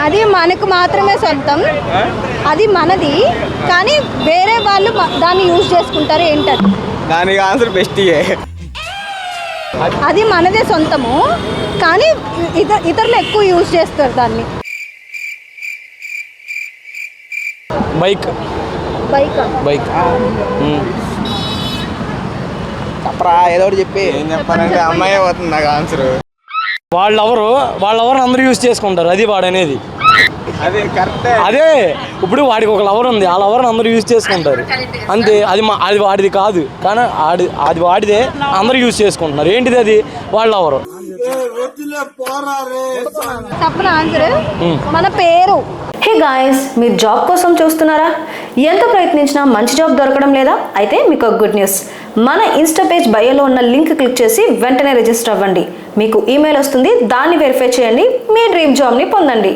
అది మనకు మాత్రమే సొంతం, అది మనది, కానీ వేరే వాళ్ళు దాన్ని యూజ్ చేసుకుంటారు. ఏంటది? దానికి ఆన్సర్ బెస్ట్. అది మనదే సొంతము, కానీ ఇతరులు ఎక్కువ యూజ్ చేస్తారు దాన్ని. బైక్. బైక్ చెప్పరా ఏదో ఒకటి చెప్పి. ఏం చెప్పాలంటే అమ్మాయి పోతుంది నాకు ఆన్సర్. వాళ్ళెవరు అందరూ యూజ్ చేసుకుంటారు, అది వాడనేది. అది కరెక్టే. అదే ఇప్పుడు వాడికి ఒక లవర్ ఉంది, ఆ లవర్ని అందరూ యూజ్ చేసుకుంటారు అంతే. అది వాడిది కాదు, కానీ అది వాడిదే, అందరూ యూజ్ చేసుకుంటున్నారు. ఏంటిది అది? వాళ్ళ లవరు. తప్పన ఆన్సర్ మన పేరు. హే గాయస్, మీరు జాబ్ కోసం చూస్తున్నారా? ఎంత ప్రయత్నించినా మంచి జాబ్ దొరకడం లేదా? అయితే మీకు ఒక గుడ్ న్యూస్. మన ఇన్స్టా పేజ్ బయోలో ఉన్న లింక్ క్లిక్ చేసి వెంటనే రిజిస్టర్ అవ్వండి. మీకు ఈమెయిల్ వస్తుంది, దాన్ని వెరిఫై చేయండి, మీ డ్రీమ్ జాబ్ని పొందండి.